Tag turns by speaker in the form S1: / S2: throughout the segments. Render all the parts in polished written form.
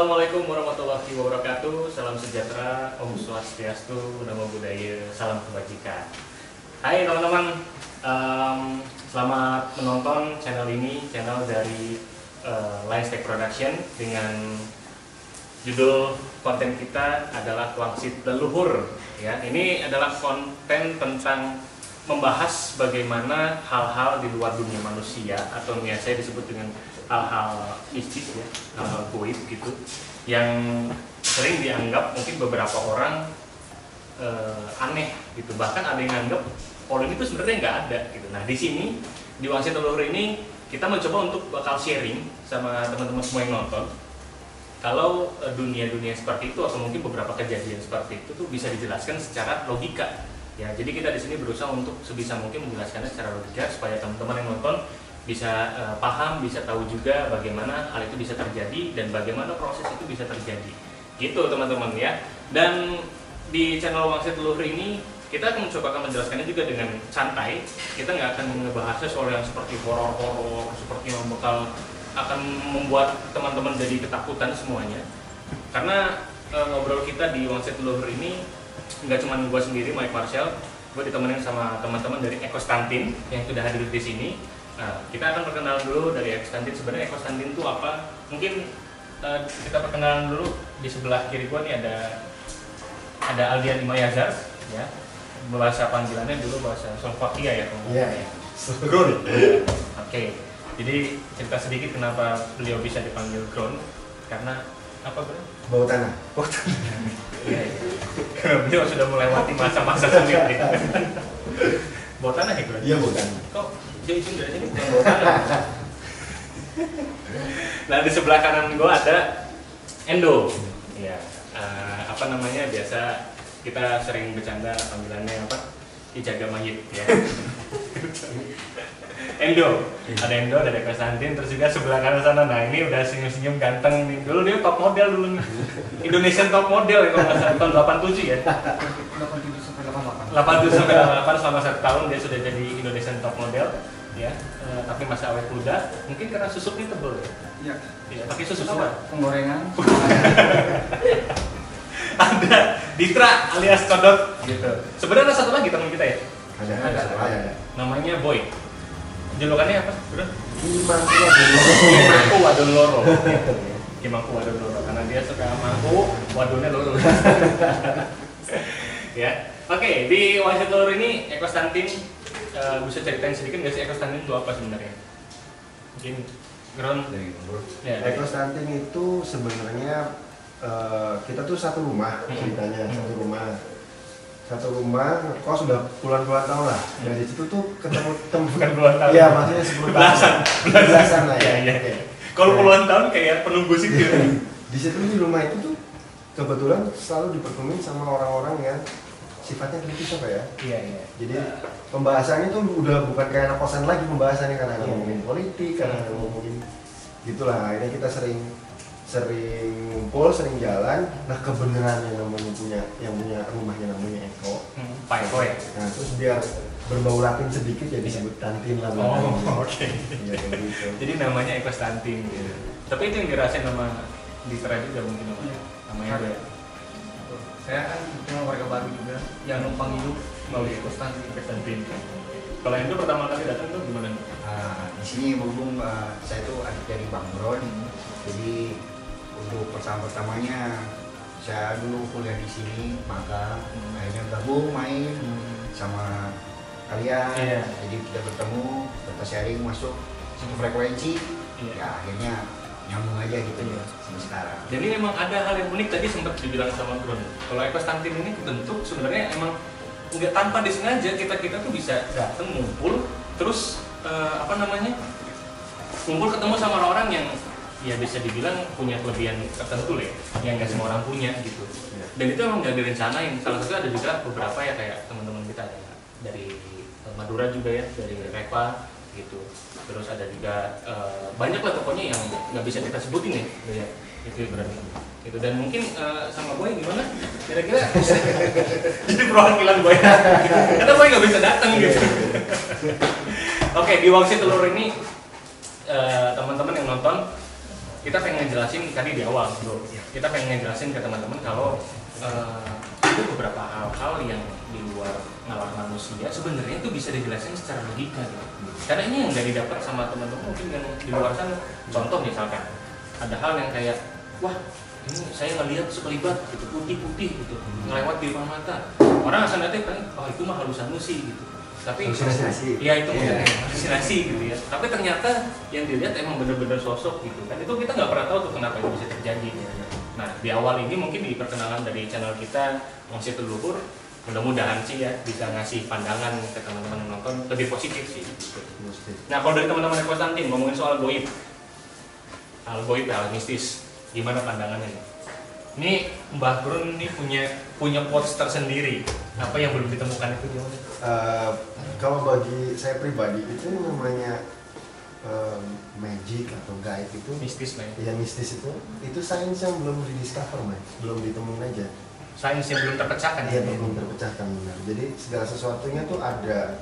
S1: Assalamualaikum warahmatullahi wabarakatuh. Salam sejahtera, Om Swastiastu, Namo Buddhaya, salam kebajikan. Hai teman-teman, selamat menonton channel ini, channel dari Lions Tech Production dengan judul konten kita adalah Wangsit Leluhur. Ya, ini adalah konten tentang membahas bagaimana hal-hal di luar dunia manusia atau biasa disebut dengan hal-hal mistis ya, hal-hal goib gitu, yang sering dianggap mungkin beberapa orang aneh gitu, bahkan ada yang anggap kalau ini tuh sebenarnya nggak ada gitu. Nah di sini di Wangsit Leluhur ini kita mencoba untuk bakal sharing sama teman-teman semua yang nonton kalau dunia-dunia seperti itu atau mungkin beberapa kejadian seperti itu tuh bisa dijelaskan secara logika ya. Jadi kita di sini berusaha untuk sebisa mungkin menjelaskannya secara logika supaya teman-teman yang nonton bisa paham, bisa tahu juga bagaimana hal itu bisa terjadi dan bagaimana proses itu bisa terjadi gitu teman-teman ya. Dan di channel Wangsit Leluhur ini kita akan mencoba menjelaskannya juga dengan santai. Kita nggak akan ngebahasnya soal yang seperti horor-horor, seperti yang bakal akan membuat teman-teman jadi ketakutan semuanya. Karena ngobrol kita di Wangsit Leluhur ini nggak cuma gue sendiri, Mike Marshall, gue ditemenin sama teman-teman dari Ekostantin yang sudah hadir di sini. Nah, kita akan perkenalan dulu dari Ekostantin. Sebenarnya Ekostantin itu apa? Mungkin kita perkenalan dulu. Di sebelah kiri gua nih ada Aldian Imayazar, ya. Bahasa panggilannya dulu bahasa Slovakia ya,
S2: Iya.
S1: Gron. Oke. Jadi cerita sedikit kenapa beliau bisa dipanggil Gron? Karena apa, Bro?
S2: Bau tanah.
S1: Iya. Karena beliau sudah melewati masa-masa sulit. Bau tanah ya, Gron?
S2: Iya, bau tanah.
S1: Kok dia izin dari sini bukan bau tanah? Nah di sebelah kanan gue ada Endo, ya apa namanya, biasa kita sering bercanda panggilannya apa, Ijaga Mayit ya. Endo, ada Endo, ada Ekostantin, terus juga sebelah kanan sana. Nah ini udah senyum-senyum ganteng nih. Dulu dia top model dulu nih, Indonesian top model ya kalau nggak salah tahun 87 ya.
S2: 87 sampai 88.
S1: 87 sampai 88 selama 1 tahun dia sudah jadi Indonesian top model ya, tapi masih awet muda. Mungkin karena susuknya tebel ya.
S2: Iya.
S1: Iya, pakai susu apa?
S2: Penggorengan.
S1: Ada Ditra alias Codot gitu. Sebenarnya ada satu lagi teman kita ya.
S2: Ada.
S1: Namanya Boy. Julukannya apa, Bro?
S2: Kimangku
S1: Wadon Loro. Kimangku Wadon Loro karena dia suka mangku, wadonnya loro. Ya. Oke, di Wangsit Leluhur ini Ekostantin bisa ceritain sedikit nggak sih Ekostantin itu apa sebenarnya? Mungkin Gron. Ya,
S2: Ekostantin itu sebenarnya kita tuh satu rumah ceritanya, satu rumah kos sudah puluhan tahun lah. Dari situ tuh ketemu
S1: bukan puluhan tahun.
S2: Iya, maksudnya 10 belasan lah ya.
S1: Iya. Kalau puluhan tahun kayak penunggu situ.
S2: Di situ di rumah itu tuh kebetulan selalu dipertemuin sama orang-orang yang sifatnya kritis apa ya.
S1: Iya.
S2: Jadi pembahasannya tuh udah bukan kayak anak kosan lagi pembahasannya, karena ngomongin politik, karena ngomongin gitulah. Akhirnya kita sering ngumpul, sering jalan. Nah kebenaran yang punya rumahnya namanya Eko.
S1: Pak Eko ya.
S2: Nah terus biar berbau Latin sedikit ya disebut Tantin lah.
S1: Oh oke.
S2: Iya gitu.
S1: Jadi namanya Ekostantin gitu. Tapi itu yang dirasain sama Ditra juga mungkin namanya ada.
S3: Saya kan cuma warga baru juga yang numpang hidup melalui Ekostantin.
S1: Kalau itu pertama kali datang tuh gimana?
S4: Di sini berhubung saya tuh adik dari Bang Bron, jadi untuk pertamanya saya dulu kuliah di sini, maka akhirnya gabung main sama kalian. Jadi kita bertemu, kita sharing, masuk satu frekuensi, ya akhirnya nyambung aja gitu ya sampai sekarang.
S1: Jadi memang ada hal yang unik tadi sempat dibilang sama Gron. Kalau Ekostantin ini bentuk sebenarnya emang nggak tanpa disengaja kita tuh bisa datang ngumpul terus ngumpul ketemu sama orang-orang yang ya bisa dibilang punya kelebihan tertentu ya, yang nggak semua orang punya gitu. Dan itu emang nggak direncanain. Salah satu ada juga beberapa ya kayak teman-teman kita ada dari Madura juga ya, dari Reva gitu. Terus ada juga banyak lah pokoknya yang nggak bisa kita sebutin ya. Itu berarti. Gitu. Dan mungkin sama Boy gimana? Kira-kira jadi perwakilan Boy. Karena Boy nggak bisa datang gitu. Oke, di Wangsit Leluhur ini teman-teman yang nonton kita pengen ngejelasin tadi di awal bro, kita pengen ngejelasin ke teman-teman kalau ada beberapa hal-hal yang di luar nalar manusia sebenarnya itu bisa dijelasin secara logika gitu. Karena ini yang nggak didapat sama teman-teman mungkin yang di luar sana. Contoh misalkan ada hal yang kayak wah ini saya ngelihat sekelibat gitu putih-putih gitu ngelewat di depan mata, orang asal nanti kan oh itu mah halusinasi gitu. Tapi
S2: Halusinasi.
S1: ya itu halusinasi gitu ya. Tapi ternyata yang dilihat emang bener-bener sosok gitu kan. Itu kita nggak pernah tahu tuh kenapa itu bisa terjadi. Nah di awal ini mungkin di perkenalan dari channel kita Wangsit Leluhur, mudah-mudahan sih ya bisa ngasih pandangan ke teman-teman yang nonton lebih positif sih. Gitu. Nah kalau dari teman-teman Konstantin ngomongin soal goib, hal goib, hal mistis, gimana pandangannya nih? Ini Mbah Brun ini punya quotes tersendiri. Apa yang belum ditemukan itu gimana?
S2: Kalau bagi saya pribadi itu namanya magic atau gaib itu
S1: Mistis lah ya.
S2: ya mistis itu sains yang belum didiscover man, belum ditemuin aja.
S1: Sains yang belum terpecahkan
S2: Iya,
S1: ya.
S2: belum terpecahkan benar. Jadi segala sesuatunya tuh ada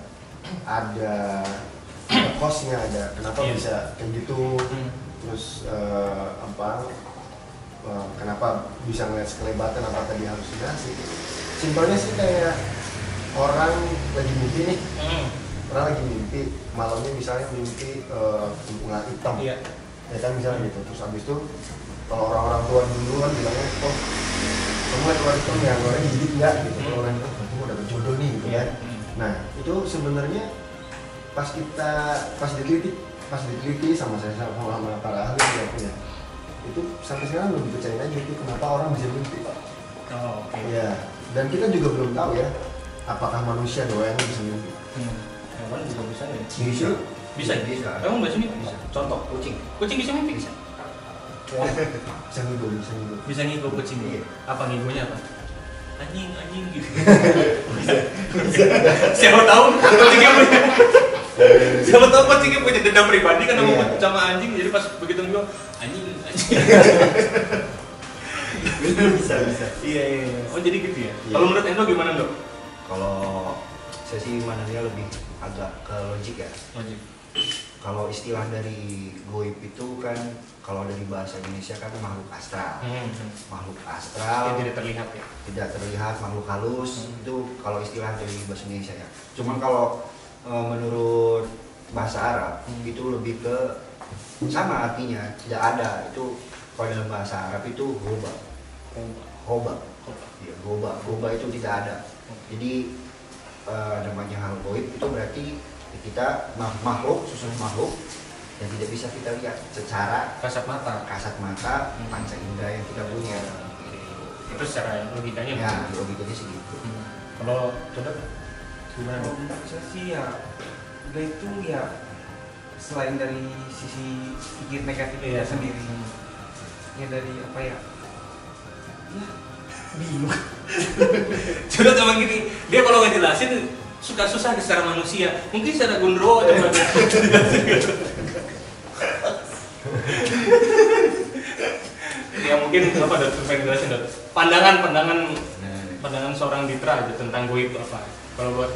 S2: cost-nya, ada kenapa
S1: Iya.
S2: bisa kayak gitu. Terus kenapa bisa ngeliat sekelebatan, apa tadi halusinasi. Simpelnya sih kayak orang lagi mimpi nih, orang lagi mimpi, malamnya misalnya mimpi ular hitam,
S1: Iya.
S2: ya kan misalnya gitu. Terus habis itu kalau orang-orang tua dulu kan bilangnya, oh kamu lihat ular hitam ya, ularnya gigit nggak gitu. Kalau orang itu, kamu udah berjodoh nih gitu kan. Nah itu sebenarnya pas diteliti sama saya sama para ahli yang punya, itu sampai sekarang belum dipercayain aja itu kenapa orang bisa mimpi Pak.
S1: Oh, oke.
S2: Ya, dan kita juga belum tahu ya apakah manusia doang yang bisa mimpi.
S1: Hewan juga bisa nih.
S2: Bisa.
S1: Bisa.
S4: Bisa.
S1: Emang bisa mimpi?
S4: Bisa.
S1: Contoh.
S4: Kucing.
S1: Kucing bisa mimpi? Bisa.
S2: Bisa ngigo.
S1: Bisa ngigo kucing.
S4: Iya.
S1: Apa ngigonya apa? Anjing gitu. Siapa tahu kucingnya punya. Siapa tahu kucingnya punya dendam pribadi kan sama anjing, jadi pas begitu ngigo anjing.
S2: bisa.
S1: Iya. Oh jadi gitu ya.
S2: Iya.
S1: Kalau menurut Endo gimana dok?
S4: Kalau saya sih mananya lebih agak ke logik ya.
S1: Logik.
S4: Kalau istilah dari goib itu kan kalau dari bahasa Indonesia kan makhluk astral. Makhluk astral
S1: Yang tidak terlihat ya.
S4: tidak terlihat, makhluk halus. Itu kalau istilah dari bahasa Indonesia ya. Cuman kalau menurut bahasa Arab itu lebih ke sama artinya, tidak ada. Itu kalau dalam bahasa Arab itu hoba. Ya, goba itu tidak ada. Jadi namanya hal goib itu berarti kita makhluk yang tidak bisa kita lihat secara
S1: Kasat mata.
S4: panca indera yang kita punya.
S1: Itu secara logikanya.
S4: Ya, logikanya segitu.
S1: Kalau coba gimana
S3: Kalau
S1: dok?
S3: menurut saya sih ya gaib itu ya selain dari sisi pikir negatifnya sendiri, ya dari apa ya bingung.
S1: Coba teman gini, dia kalau nggak jelasin suka susah secara manusia, mungkin secara gondro coba ya mungkin apa dok, supaya jelasin dok pandangan seorang Ditra aja tentang goib itu apa. Kalau buat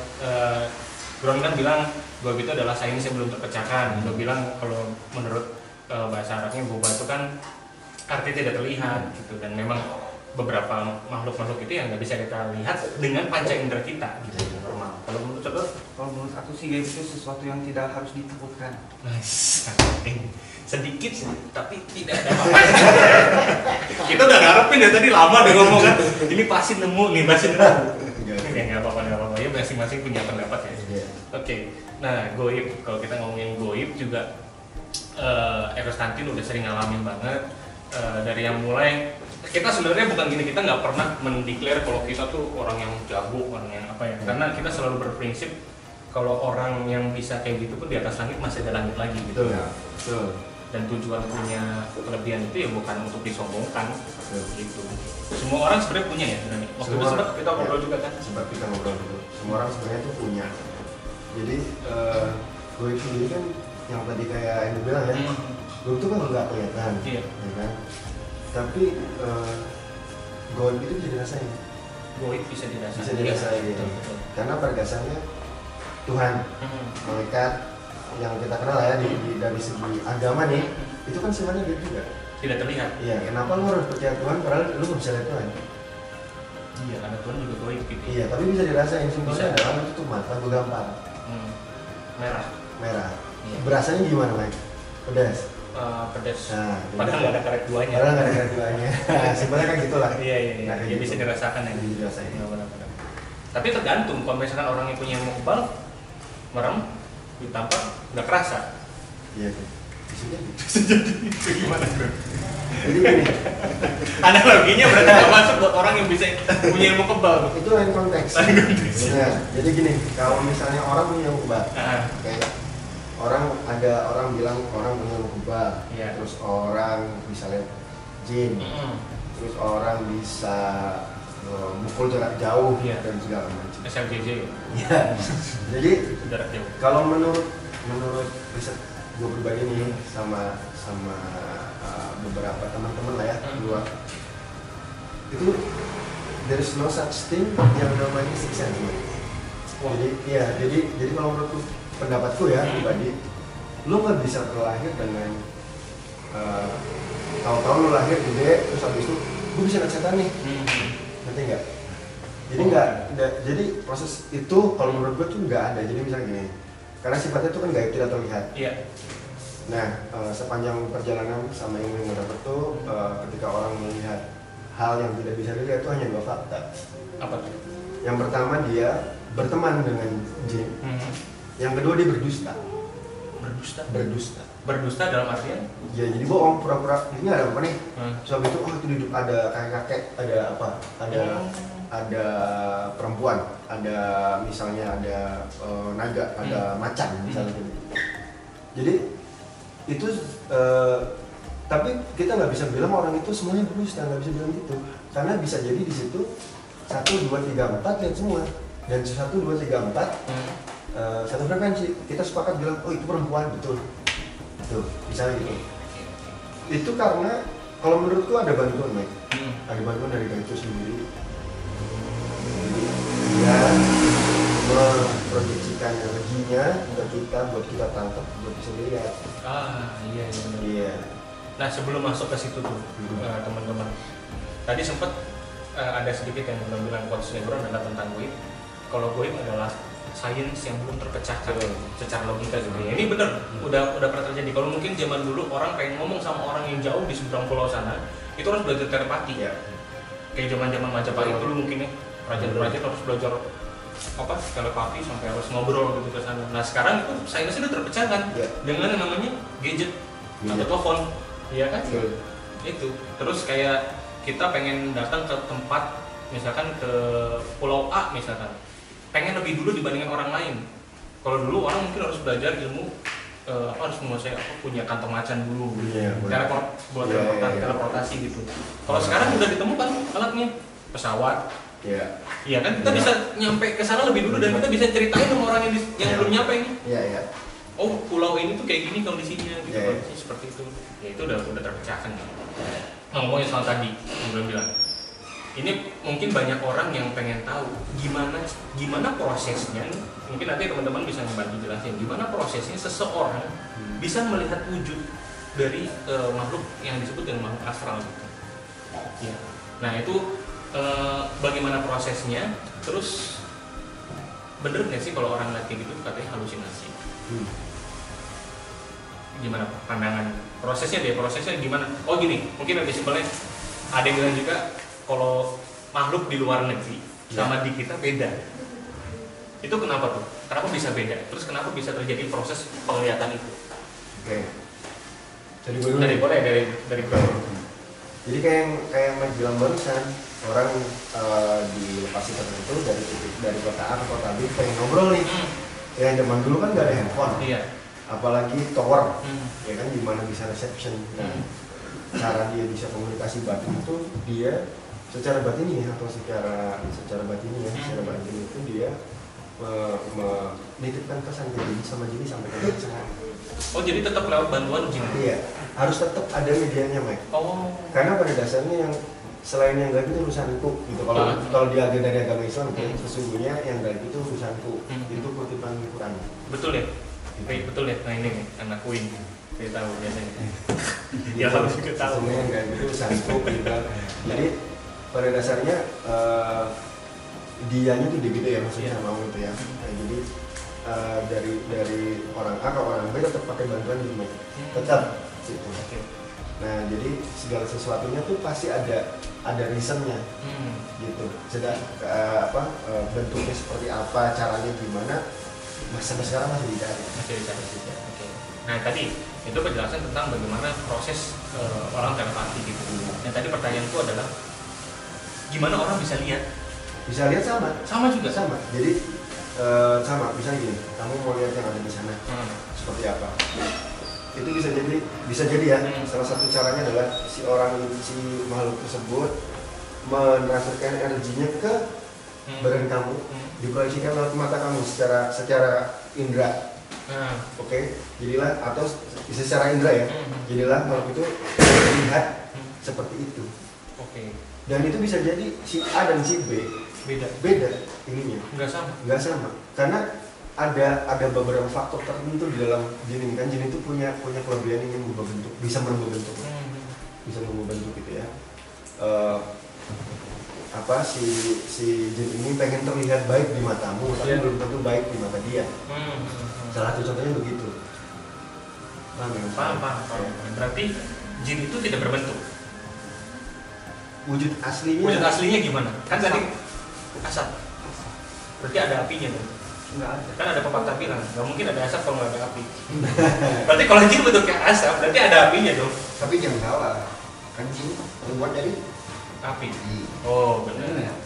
S1: Gron kan bilang goib itu adalah sains yang belum terpecahkan. Dia bilang kalau menurut bahasa Arabnya goba itu kan arti tidak terlihat gitu, dan memang beberapa makhluk-makhluk itu yang nggak bisa kita lihat dengan panca indera kita gitu normal. Kalau menurut coba?
S3: Kalau menurut aku sih gaib itu sesuatu yang tidak harus ditakutkan.
S1: Nice. Sedikit sih, tapi tidak ada apa-apa. Kita udah ngarepin ya tadi lama udah ngomong kan. Ini pasti nemu nih, pasti nemu. Ya nggak apa-apa ya, masing-masing punya pendapat ya. Oke. Nah goib, kalau kita ngomongin goib juga Konstantin udah sering ngalamin banget. Dari yang mulai kita sebenarnya bukan gini, kita nggak pernah mendeklar kalau kita tuh orang yang jago, orang yang apa ya, karena kita selalu berprinsip kalau orang yang bisa kayak gitu pun di atas langit masih ada langit lagi gitu.
S2: Betul.
S1: Dan tujuan punya kelebihan itu ya bukan untuk disombongkan gitu. Semua orang sebenarnya punya ya sebenarnya. Waktu itu sempat kita ngobrol juga kan.
S2: Sempat kita ngobrol dulu. Semua orang sebenarnya tuh punya. Jadi goib sendiri kan yang tadi kayak yang bilang ya, goib itu kan nggak kelihatan,
S1: Iya.
S2: ya kan? Tapi goib itu bisa dirasain.
S1: Goib bisa dirasain.
S2: Bisa dirasain.
S1: Iya, betul.
S2: Karena pada dasarnya Tuhan, malaikat yang kita kenal ya dari segi agama nih, itu kan sebenarnya gaib juga.
S1: tidak terlihat.
S2: Iya, kenapa lu harus percaya Tuhan padahal lu nggak bisa lihat Tuhan?
S1: Iya, karena Tuhan juga goib gitu.
S2: Iya, tapi bisa dirasain. Simpelnya
S1: Bisa.
S2: adalah lu tutup mata, gue gampar
S1: Merah.
S2: merah.
S1: Iya.
S2: Berasanya gimana, Mike? Pedas.
S1: Pedas.
S2: Nah,
S1: Padahal nggak ada karet buahnya.
S2: Padahal nggak ada keduanya. Simpelnya kan gitulah.
S1: Iya.
S2: Nah,
S1: Ya
S2: gitu.
S1: bisa dirasakan ya.
S2: Bisa dirasain.
S1: Iya, benar-benar. Tapi tergantung kalau misalkan orang yang punya ilmu kebal, merem, ditampar, nggak kerasa.
S2: Iya, kan. Bisa jadi.
S1: Itu gimana bro?
S2: Jadi gini,
S1: Analoginya berarti nggak masuk buat orang yang bisa punya ilmu kebal.
S2: itu lain konteks. Nah, jadi gini, kalau misalnya orang punya ilmu kebal,
S1: Ah,
S2: kayak ada orang bilang orang punya ilmu kebal,
S1: Iya.
S2: terus orang bisa lihat jin, terus orang bisa mukul jarak jauh
S1: Iya.
S2: dan segala macam.
S1: SLJJ,
S2: Iya. Jadi
S1: jarak jauh.
S2: kalau menurut riset gue pribadi nih sama beberapa teman-teman lah ya di luar, itu there is no such thing yang namanya six sense.
S1: Wah.
S2: Jadi kalau menurutku, pendapatku ya pribadi, lu nggak bisa terlahir dengan tahu-tahu lu lahir gede terus habis itu gue bisa lihat setan nih, ngerti nggak? Jadi jadi proses itu kalau menurut gue tuh nggak ada. Jadi misalnya gini, karena sifatnya itu kan gaib, tidak terlihat.
S1: Iya.
S2: Nah, sepanjang perjalanan sama ilmu yang dapat tuh, ketika orang melihat hal yang tidak bisa dilihat itu hanya dua fakta.
S1: Apa tuh?
S2: Yang pertama dia berteman dengan jin. Yang kedua dia berdusta.
S1: Berdusta.
S2: Berdusta.
S1: Berdusta dalam artian?
S2: Ya jadi bohong, pura-pura ini ada apa nih?
S1: Hmm.
S2: Soal itu itu hidup ada kakek-kakek, ada apa? Ada perempuan, ada misalnya ada naga, ada macan misalnya gitu. Jadi itu tapi kita nggak bisa bilang orang itu semuanya berdusta, nggak bisa bilang gitu, karena bisa jadi di situ 1, 2, 3, 4 lihat semua, dan 1, 2, 3, 4 satu frekuensi, kita sepakat bilang oh itu perempuan, betul misalnya gitu. Itu karena kalau menurutku ada bantuan, Mike. Ada bantuan dari gaib itu sendiri. Jadi dia memproyeksikan energinya ke kita buat kita tangkap, buat bisa dilihat.
S1: Iya benar.
S2: Iya.
S1: Nah sebelum masuk ke situ tuh teman-teman, tadi sempat ada sedikit yang bilang konsentrasi adalah tentang goib. Kalau goib adalah sains yang belum terpecahkan secara logika gitu ya. Ini bener, udah pernah terjadi. Kalau mungkin zaman dulu orang pengen ngomong sama orang yang jauh di seberang pulau sana, itu harus belajar telepati.
S2: Iya.
S1: Kayak zaman Majapahit dulu mungkin ya, prajurit harus belajar apa telepati sampai harus ngobrol gitu ke sana. Nah sekarang itu sainsnya udah terpecahkan dengan yang namanya gadget atau telepon, iya kan? Itu. Terus kayak kita pengen datang ke tempat, misalkan ke Pulau A misalkan, pengen lebih dulu dibandingkan orang lain. Kalau dulu orang mungkin harus belajar ilmu harus menguasai punya kantong macan dulu, buat teleportasi gitu. Kalau sekarang udah ditemukan alatnya, pesawat. Iya kan, kita bisa nyampe ke sana lebih dulu dan kita bisa ceritain sama orang yang belum nyampe ini.
S2: Iya.
S1: Oh, pulau ini tuh kayak gini kondisinya gitu, kondisinya seperti itu. Ya itu udah terpecahkan. Ngomongin soal tadi, yang belum bilang. Ini mungkin banyak orang yang pengen tahu gimana prosesnya. Mungkin nanti teman-teman bisa membantu jelasin gimana prosesnya seseorang bisa melihat wujud dari makhluk yang disebut dengan makhluk astral gitu. Ya. Nah itu bagaimana prosesnya? Terus bener nggak sih kalau orang lihat kayak gitu katanya halusinasi? Gimana pandangan prosesnya gimana? Oh gini, mungkin lebih simpelnya ada yang bilang juga kalau makhluk di luar negeri sama di kita beda. Itu kenapa tuh? Kenapa bisa beda? Terus kenapa bisa terjadi proses penglihatan itu?
S2: Oke. Jadi
S1: dari
S2: Jadi kayak yang Mike bilang barusan, orang di lokasi tertentu dari kota A ke kota B pengen ngobrol nih. Yang zaman dulu kan nggak ada handphone.
S1: Iya.
S2: Apalagi tower, ya kan, gimana bisa reception. Nah, cara dia bisa komunikasi batin itu dia secara batin ya, atau secara batin ya, secara batin itu dia menitipkan pesan ke jin sama jin sampai ke sana.
S1: Oh jadi tetap lewat bantuan jin?
S2: Iya, harus tetap ada medianya, Mike.
S1: Oh.
S2: Karena pada dasarnya yang selain yang gaib itu urusanku gitu. Kalau dia dari agama Islam, sesungguhnya yang gaib itu urusanku. Itu kutipan Quran.
S1: Betul ya? Betul ya, nah ini nih, anak Queen. Saya tahu biasanya. Ya harus kita tahu.
S2: Semuanya kayak gitu sanggup gitu. Jadi pada dasarnya dianya tuh gede ya maksudnya mau gitu ya. Nah, jadi dari orang A ke orang B tetap pakai bantuan gitu, tetap situ. Nah jadi segala sesuatunya tuh pasti ada reasonnya gitu. Sedang bentuknya seperti apa, caranya gimana, sampai sekarang masih dicari.
S1: Oke. Nah tadi itu penjelasan tentang bagaimana proses orang telepati gitu. Yang tadi pertanyaanku adalah gimana orang bisa lihat?
S2: Bisa lihat sama
S1: juga.
S2: Jadi sama, misalnya gini, kamu mau lihat yang ada di sana seperti apa? Itu bisa jadi ya. Salah satu caranya adalah si makhluk tersebut mentransferkan energinya ke badan kamu, diproyeksikan lewat mata kamu secara indera. Oke, jadilah atau bisa secara indera ya. Jadilah makhluk itu terlihat seperti itu.
S1: Oke.
S2: Dan itu bisa jadi si A dan si B beda ininya. Nggak sama. Karena ada beberapa faktor tertentu di dalam jin ini kan. Jin itu punya kelebihan ingin merubah bentuk, bisa merubah bentuk. Bisa merubah bentuk gitu ya. Si jin ini pengen terlihat baik di matamu, tapi belum tentu baik di mata dia. Salah satu contohnya begitu.
S1: Paham. Berarti jin itu tidak berbentuk.
S2: Wujud aslinya
S1: gimana? Kan tadi asap. Berarti ada apinya tuh.
S3: Nggak ada.
S1: Kan ada pepatah bilang, nggak mungkin ada asap kalau nggak ada api. Berarti kalau jin bentuknya asap, berarti ada apinya dong.
S4: Tapi jangan salah, kan jin terbuat dari
S1: api. Oh benar.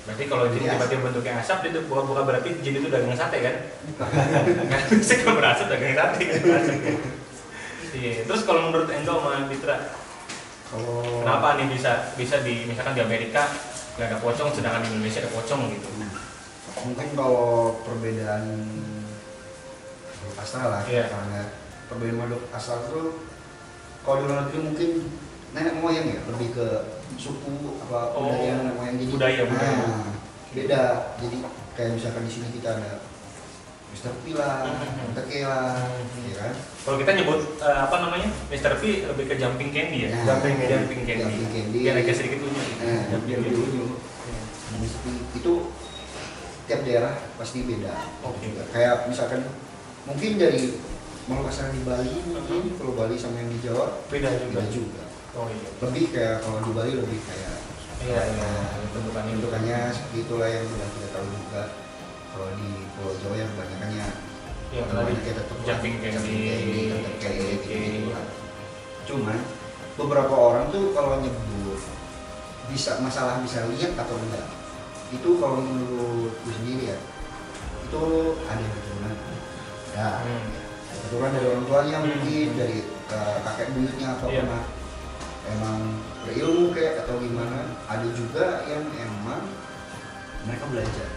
S1: Berarti kalau jin tiba-tiba bentuknya asap, itu bukan berarti jin itu dagang sate kan? Nggak bisa kan berasap dagang sate kan? Iya. Terus kalau menurut Endo sama Fitra, kenapa nih bisa di misalkan di Amerika nggak ada pocong, sedangkan di Indonesia ada pocong gitu?
S4: Mungkin kalau perbedaan makhluk astral lah, karena perbedaan makhluk astral itu kalau di luar negeri mungkin nenek moyang ya, lebih ke suku apa budaya nenek moyang, jadi
S1: budaya.
S4: Beda. Jadi kayak misalkan di sini kita ada Mr. P lah, Teke lah, ya kan?
S1: Kalau kita nyebut Mr. P lebih ke jumping candy ya? Jumping candy. Dia agak sedikit unyu.
S4: Jumping unyu. Mr. P itu tiap daerah pasti beda. Kayak misalkan mungkin dari makhluk astral di Bali, mungkin kalau Bali sama yang di Jawa
S1: beda juga.
S4: Lebih kayak kalau di Bali lebih kayak bentukannya seperti itulah yang sudah kita tahu juga. Kalau di Pulau Jawa yang kebanyakannya kita tetap
S1: jumping candy.
S4: Cuman beberapa orang tuh kalau nyebut masalah bisa lihat atau enggak, itu kalau menurut gue sendiri ya, itu ada yang keturunan. Keturunan dari orang tuanya mungkin, dari kakek buyutnya atau pernah emang berilmu kayak atau gimana. Ada juga yang emang mereka belajar.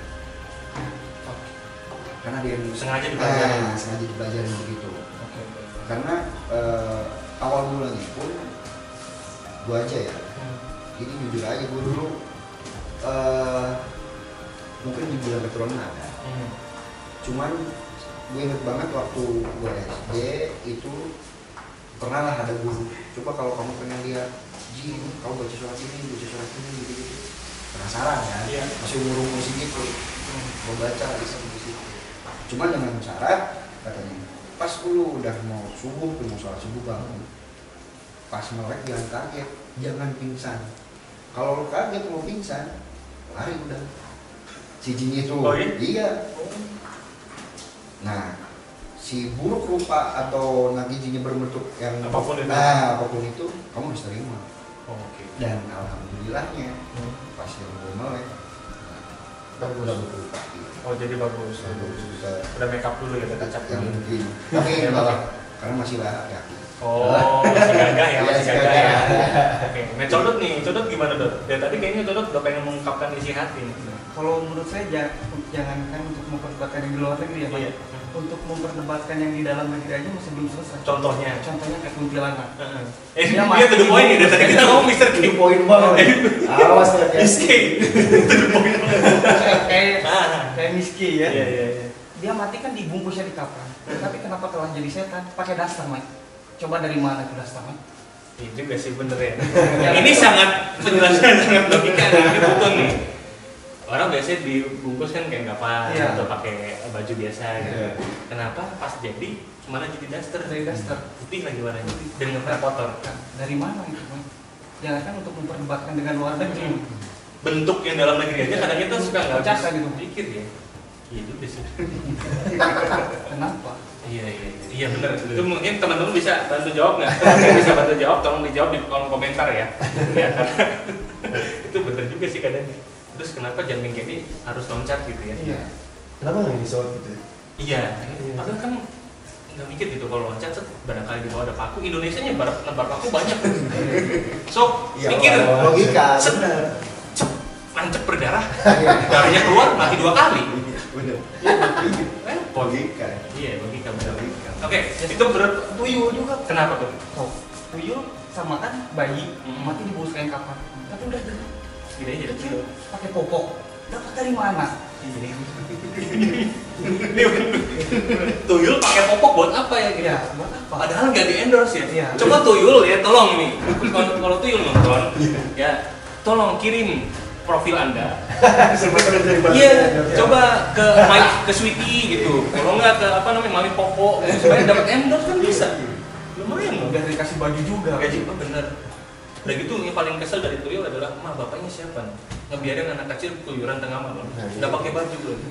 S4: Karena dia
S1: sengaja
S4: dipelajarin begitu. Karena awal mulanya pun gue aja ya, jadi jujur aja gue dulu mungkin dibilang keturunan ada. Cuman gue inget banget waktu gue SD itu pernah lah ada guru, coba kalau kamu pengen lihat jin, kamu baca surat ini gitu. Penasaran kan? Masih umur segitu, mau baca di situ. Cuman dengan syarat katanya, pas lu udah mau subuh, mau sholat subuh bangun, pas melek jangan kaget, jangan pingsan. Kalau lu kaget mau pingsan, lari udah. Si jin itu, iya. Nah, si buruk rupa atau nanti jinnya berbentuk yang apapun itu, kamu harus terima. Dan alhamdulillahnya, pas yang gue melek, udah berubah.
S1: Jadi bagus. Udah make up dulu ya, kita cap
S4: yang mungkin. Tapi karena masih laki-laki.
S1: Masih gagah ya. Oke. Nah Codot gimana Dot? Dari tadi kayaknya Codot udah pengen mengungkapkan isi hati.
S3: Kalau menurut saya jangankan untuk memperdebatkan yang di luar negeri ya Pak. Untuk memperdebatkan yang di dalam negeri aja masih belum selesai.
S1: Contohnya
S3: kayak kuntilanak.
S1: Dia to the point nih, dari tadi kita ngomong Mr. K.
S2: To the point banget. Awas ya.
S1: Miski. To the point.
S3: Kayak Miski ya.
S1: Iya.
S3: Dia mati kan dibungkusnya di kapal. Tapi kenapa telah jadi setan? Pakai daster, Mike. coba dari mana itu dasternya?
S1: Iya juga sih bener ya. Ini sangat penjelasan sangat logika ini betul nih. Orang biasanya dibungkus kan kayak kapas atau pakai baju biasa gitu. Kenapa pas jadi malah jadi daster?
S3: Dari daster
S1: putih lagi warnanya dan nggak pernah kotor.
S3: Dari mana itu? Jangan kan untuk memperdebatkan dengan luar negeri.
S1: Bentuk yang dalam negeri aja kadang kita suka nggak
S3: Caka gitu.
S1: pikir ya. Iya juga sih.
S3: Kenapa?
S1: Iya benar. Itu mungkin teman-teman bisa bantu jawab nggak? Bisa bantu jawab, tolong dijawab di kolom komentar ya. Ya karena itu benar juga sih kadang. Terus kenapa jumping Kenny harus loncat gitu ya?
S2: Iya. Kenapa nggak disot gitu?
S1: Iya. Padahal kan nggak mikir gitu kalau loncat barangkali di bawah ada paku. Indonesia nyebar paku banyak. So pikir
S2: logika.
S1: Nancep berdarah, darahnya keluar mati 2 kali.
S2: Bener.
S1: Logika. Iya logika benar. Oke, itu
S3: Tuyul juga.
S1: Kenapa tuh?
S3: Tuyul sama kan bayi mati di bawah kain kapan. Tapi udah gede.
S1: Gede aja kecil.
S3: Pakai popok. Dapat dari mana?
S1: Tuyul pakai popok buat apa ya?
S3: Iya, buat apa?
S1: Padahal nggak di endorse ya.
S3: Iya.
S1: Coba tuyul ya, tolong nih. Kalau tuyul nonton, ya tolong kirim profil Anda. Iya, coba ke Sweetie gitu. Kalau nggak ke Mami Popo, supaya dapat endorse kan bisa. Lumayan loh.
S3: Udah dikasih baju juga.
S1: Gaji bener. Udah gitu yang paling kesel dari tuyul adalah bapaknya siapa? Ngebiarin anak kecil keluyuran tengah malam. Nggak pakai baju loh.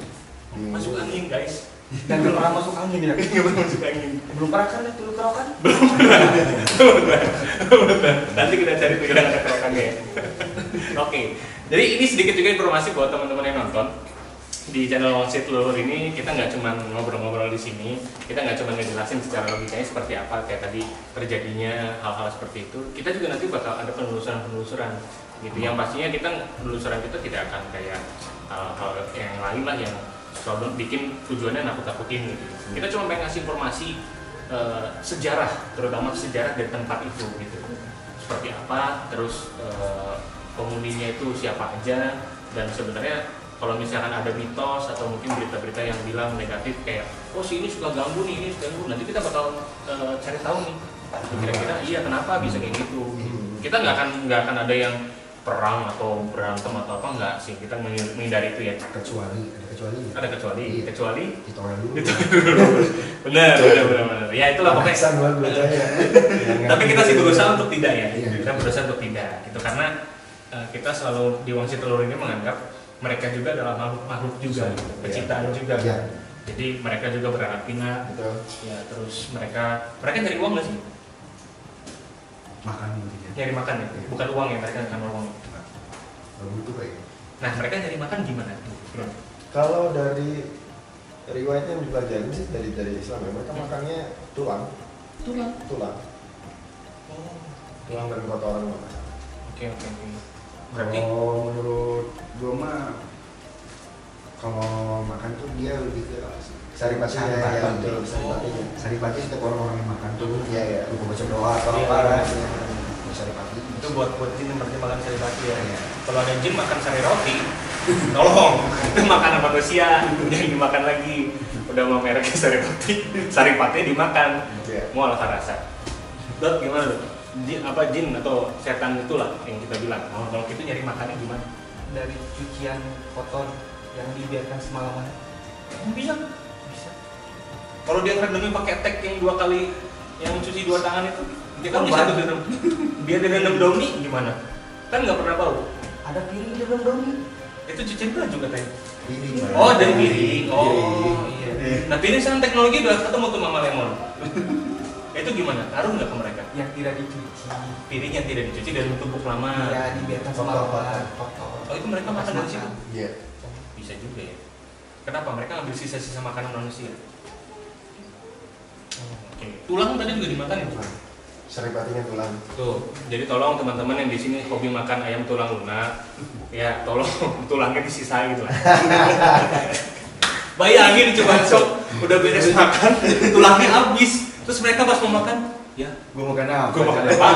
S1: Masuk angin guys.
S3: Dan nggak pernah masuk angin ya?
S1: Nggak pernah masuk angin.
S3: Belum pernah kan lihat tuyul kerokan?
S1: Belum pernah. Nanti kita cari tuyulan anak kerokannya ya. Oke. Jadi ini sedikit juga informasi buat teman-teman yang nonton di channel Wangsit Leluhur ini. Kita nggak cuma ngobrol-ngobrol di sini, kita nggak cuma ngejelasin secara logikanya seperti apa kayak tadi terjadinya hal-hal seperti itu. Kita juga nanti bakal ada penelusuran gitu. Yang pastinya penelusuran kita tidak akan kayak hal yang lain lah yang selalu bikin tujuannya nakut-nakutin gitu. Kita cuma pengen ngasih informasi sejarah, terutama sejarah dari tempat itu gitu. Seperti apa, terus penghuninya itu siapa aja, dan sebenarnya kalau misalkan ada mitos atau mungkin berita-berita yang bilang negatif kayak oh si ini suka ganggu nih, ini suka ganggu, nanti kita bakal cari tahu nih kira-kira iya kenapa bisa kayak gitu. Kita nggak akan ada yang perang atau berantem atau apa, nggak sih, kita menghindari itu ya. Ada kecuali
S2: Hitungan dulu.
S1: benar. Ya itulah pokoknya. Tapi kita sih berusaha untuk tidak ya. Kita berusaha untuk tidak gitu karena kita selalu di Wangsit Leluhur ini menganggap mereka juga adalah makhluk juga, penciptaan juga.
S2: Ya.
S1: Jadi mereka juga beranak pinak.
S2: Betul.
S1: Ya terus mereka nyari uang nggak sih?
S4: Makan
S1: Nyari makan ya, bukan uang ya, mereka nggak uang.
S2: Begitu kayaknya.
S1: Nah mereka nyari makan gimana?
S2: Kalau dari riwayat yang dipelajari sih dari Islam ya, mereka makannya tulang.
S1: Oh.
S2: Tulang dan kotoran nggak masalah.
S1: Oke. Berarti
S4: kalau menurut gue mah kalau makan tuh dia lebih ke
S2: Saripati.
S4: saripati setiap orang-orang yang makan tuh
S2: Iya.
S4: lupa baca doa atau
S1: Iya,
S4: apa
S1: iya.
S4: saripati
S1: itu buat jin yang berarti makan saripati ya. Kalau ada jin makan sari roti, tolong itu makanan manusia jangan dimakan lagi. Udah mau mereknya saripati dimakan. Mual rasa. Dot gimana Dot? Jin atau setan itulah yang kita bilang. Kalau itu nyari makannya gimana?
S3: Dari cucian kotor yang dibiarkan semalaman.
S1: Bisa. Kalau dia ngerendamnya pakai tek yang 2 kali yang cuci 2 tangan itu, dia kan bisa tuh direndam. Biar direndam domi gimana? Kan nggak pernah bau.
S3: Ada piring di dalam domi.
S1: Itu cucian baju katanya.
S2: Piring.
S1: Oh, dan piring. Oh, iya. Nah, piring sekarang teknologi udah ketemu tuh Mama Lemon. Itu gimana? Ngaruh nggak ke mereka?
S3: Yang tidak dicuci.
S1: Piring yang tidak dicuci dan tumpuk lama.
S3: Ya, dibiarkan semalaman. Kotor.
S1: Oh, itu mereka makan dari situ?
S2: Iya.
S1: Bisa juga ya. Kenapa? Mereka ngambil sisa-sisa makanan manusia. Oke. Tulang tadi juga dimakan ya?
S2: Saripatinya tulang.
S1: Tuh, jadi tolong teman-teman yang di sini hobi makan ayam tulang lunak, ya tolong tulangnya disisain gitu lah. Bayangin coba sok udah beres makan, tulangnya habis, terus mereka pas mau makan, ya
S4: gue makan apa?
S1: gue makan apa?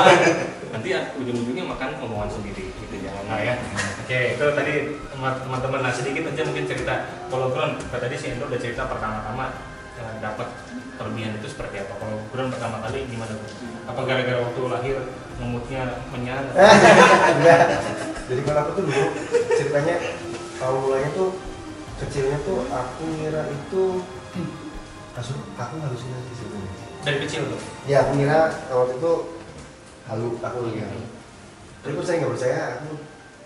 S1: Nanti ya ujung-ujungnya makan omongan sendiri, gitu jangan lah ya. Oke, itu tadi teman-teman sedikit aja mungkin cerita. Kalau Gron, tadi si Endro udah cerita pertama-tama dapat kelebihan itu seperti apa? Kalau Gibran pertama kali gimana tuh? Apa gara-gara waktu lahir moodnya menyala?
S2: Enggak. Jadi kalau aku tuh dulu ceritanya awal mulanya tuh kecilnya tuh aku ngira itu aku halusinasi sebenarnya.
S1: Dari kecil tuh?
S2: Ya aku ngira waktu itu aku lihat. Tapi percaya nggak percaya aku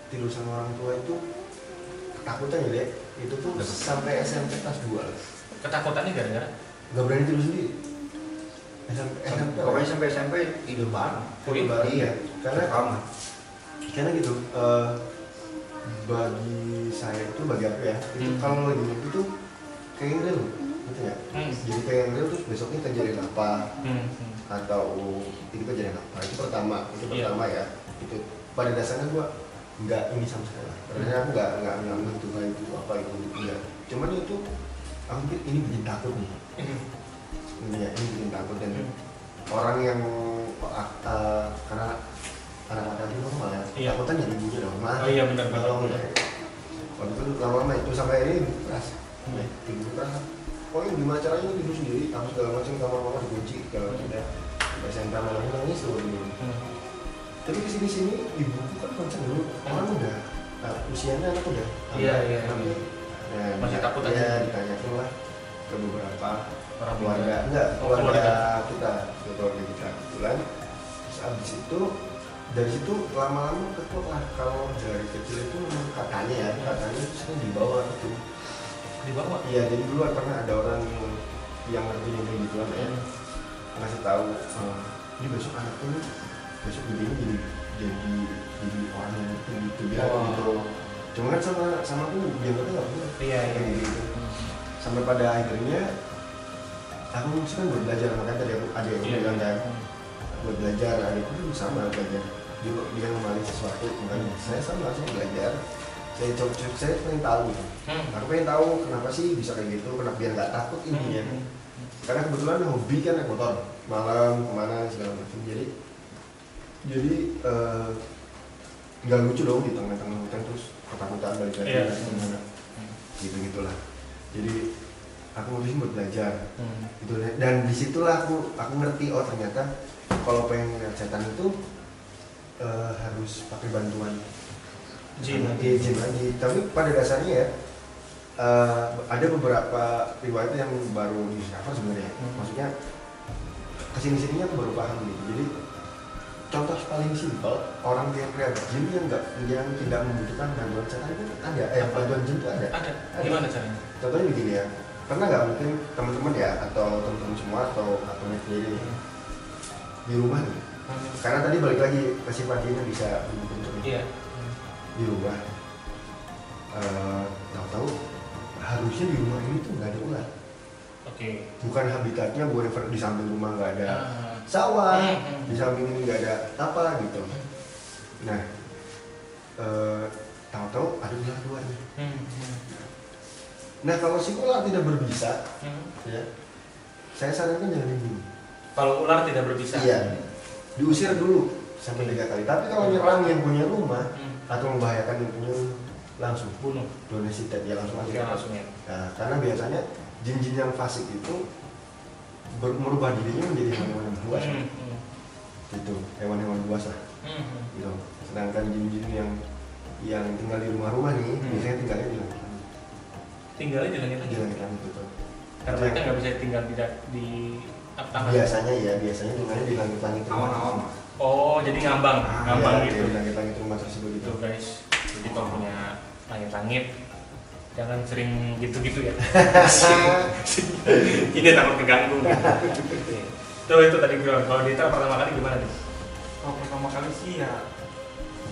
S2: tidur sama orang tua itu ketakutan ya deh. Itu tuh sampai SMP kelas 2.
S1: Ketakutannya gara-gara?
S2: Nggak berani tidur sendiri. SMP
S4: Pokoknya sampai SMP tidur bareng.
S2: tidur bareng. Iya. Karena gitu. Bagi saya itu bagi aku ya itu kalau lagi mimpi tuh kayak yang real, gitu ya. Jadi kayak yang real terus besoknya kejadian apa atau itu kejadian apa itu pertama ya itu pada dasarnya gua nggak ini sama sekali. Karena aku nggak ngambil itu kayak itu apa itu enggak. Cuman itu aku pikir ini bikin takut nih. Ini bikin takut dan orang yang karena anak-anak itu normal ya, takutan jadi ibunya dong.
S1: Oh iya benar.
S2: Waktu itu lama-lama itu sampai ini keras, tidur keras. Pokoknya gimana caranya tidur sendiri, aku segala macam kamar mama dikunci kalau tidak SMP malam nangis loh dulu. Tapi kesini ibuku kan kenceng dulu, orang udah usianya anak udah.
S1: Iya. Masih takut aja.
S2: Ya ditanyain lah ke beberapa
S1: orang
S2: keluarga kita kebetulan. Terus abis itu dari situ lama-lama ketua lah kalau dari kecil itu katanya saya dibawa gitu.
S1: Dibawa?
S2: Iya, jadi dulu pernah ada orang yang ngerti kayak gituan ya ngasih tahu ini besok anak ini besok gedenya jadi orang yang gitu gitu. Cuma kan sama aku dianggapnya nggak punya.
S1: Iya.
S2: Gitu. Sampai pada akhirnya aku kan buat belajar, makanya tadi aku ada yang bilang kan buat belajar, adikku juga sama belajar. Dia ngembali sesuatu, makanya saya belajar, saya pengen tahu gitu. Aku pengen tahu kenapa sih bisa kayak gitu, kenapa biar nggak takut intinya. Karena kebetulan hobi kan naik motor, malam kemana segala macam. Jadi nggak lucu dong di tengah-tengah hutan terus ketakutan balik lagi gimana, gitulah. Jadi aku ngurusin buat belajar, gitu. Dan disitulah aku ngerti ternyata kalau pengen lihat setan itu harus pakai bantuan jin lagi. Tapi pada dasarnya ya ada beberapa riwayat yang baru discover sebenarnya. Maksudnya kesini-sininya aku baru paham gitu. Jadi contoh paling simpel orang yang lihat jin yang tidak membutuhkan bantuan setan itu ada. Bantuan jin itu ada.
S1: Gimana caranya?
S2: Contohnya begini ya. Pernah nggak mungkin teman-teman ya atau teman-teman semua atau sendiri di rumah nih? Karena tadi balik lagi ke sifatnya bisa bentuk di rumah. Tahu-tahu harusnya di rumah ini tuh nggak ada ular. Bukan habitatnya, bukan di samping rumah nggak ada sawah, di samping ini nggak ada apa gitu. Nah, tahu-tahu ada ular dua nih. Nah kalau si ular tidak berbisa, ya, saya sarankan jangan dibunuh.
S1: Kalau ular tidak berbisa?
S2: Iya, diusir dulu sampai 3 kali. Tapi kalau nyerang yang punya rumah atau membahayakan yang punya rumah, langsung
S1: bunuh.
S2: Donasi ya langsung aja. Nah, karena biasanya jin-jin yang fasik itu merubah dirinya menjadi hewan-hewan buas, gitu, hewan-hewan buas lah. Gitu. Sedangkan jin-jin yang tinggal di rumah-rumah nih, biasanya tinggalnya di langit.
S1: Tinggalnya di langit
S2: betul.
S1: Karena mereka nggak bisa tinggal di taman.
S2: Biasanya tinggalnya di langit-langit
S4: awan-awan.
S1: Oh, jadi ngambang gitu.
S2: Di langit-langit rumah tersebut gitu.
S1: Tuh guys, jadi kalau punya langit-langit jangan sering gitu-gitu ya. Ini takut keganggu. Tuh itu tadi bilang, kalau Dita pertama kali gimana nih?
S3: Kalau pertama kali sih ya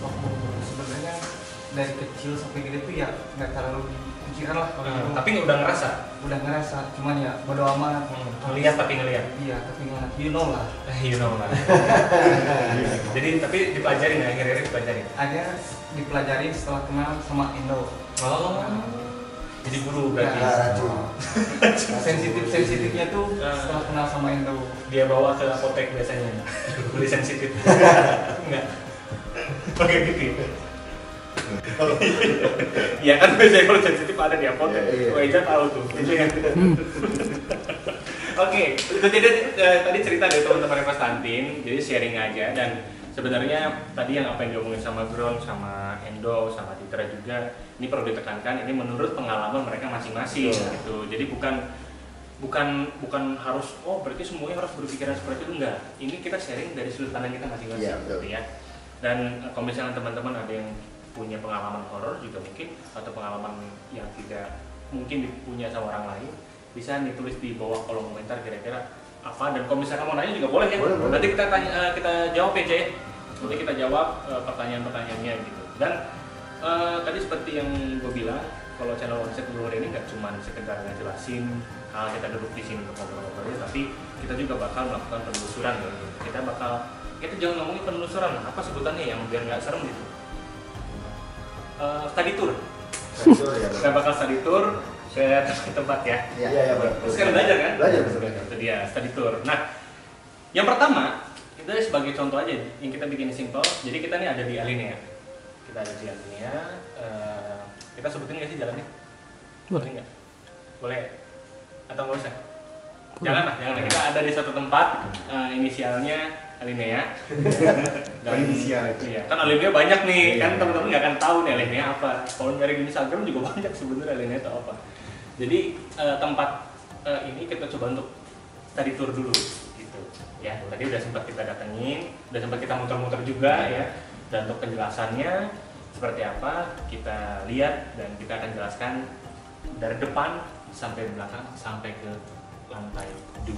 S3: waktu sebenarnya dari kecil sampai gede tuh ya nggak terlalu pikiran lah.
S1: Tapi udah ngerasa, cuman ya bodo amat. Ngelihat.
S3: Iya, tapi ngelihat, you know lah.
S1: Jadi tapi dipelajarin ya, akhirnya dipelajarin.
S3: Ada dipelajarin setelah kenal sama Indo.
S1: Oh. Jadi guru berarti.
S3: Sensitifnya tuh setelah kenal sama Indo.
S1: Dia bawa ke apotek biasanya. Beli sensitif. Enggak. Oke gitu. Ya kan biasanya kalau sensitif ada di apotek. Eja tahu tuh. Itu yang Oke, itu tadi cerita dari teman-teman Konstantin, jadi sharing aja. Dan sebenarnya tadi apa yang diomongin sama Gron, sama Endo, sama Citra juga, ini perlu ditekankan, ini menurut pengalaman mereka masing-masing gitu. Jadi bukan harus berarti semuanya harus berpikiran seperti itu, enggak. Ini kita sharing dari sudut pandang kita masing-masing gitu ya. Dan kalau misalnya teman-teman ada yang punya pengalaman horor juga mungkin, atau pengalaman yang tidak mungkin punya sama orang lain, bisa ditulis di bawah kolom komentar kira-kira apa. Dan kalau misalnya mau nanya juga boleh ya.
S2: Boleh.
S1: Nanti kita jawab ya, Jay. Nanti kita jawab pertanyaan-pertanyaannya gitu. Dan tadi seperti yang gue bilang, kalau channel One Set Leluhur ini nggak cuma sekedar ngejelasin hal kita duduk di sini untuk ngobrol-ngobrol, tapi kita juga bakal melakukan penelusuran ya. Kita jangan ngomongin penelusuran, apa sebutannya yang biar nggak serem gitu. Study tour. Kita bakal study tour ke tempat ya.
S2: Iya, betul.
S1: Sekarang belajar kan?
S2: Belajar.
S1: Itu dia study tour. Nah, yang pertama kita sebagai contoh aja yang kita bikin simple. Jadi kita nih ada di Alinea. Kita ada di Alinea. Kita sebutin nggak sih jalannya? Boleh nggak? Boleh? Atau nggak usah? Jangan. Kita ada di satu tempat, inisialnya Alinea.
S4: Inisial.
S1: Iya, kan Alinea banyak nih, kan teman-teman nggak akan tahu nih Alinea apa. Kalau nyari di Instagram juga banyak sebenarnya Alinea itu apa. Jadi tempat ini kita coba untuk study tour dulu, gitu. Ya, tadi udah sempat kita datengin, udah sempat kita muter-muter juga ya. Dan untuk penjelasannya seperti apa kita lihat dan kita akan jelaskan dari depan sampai belakang sampai ke lantai 2.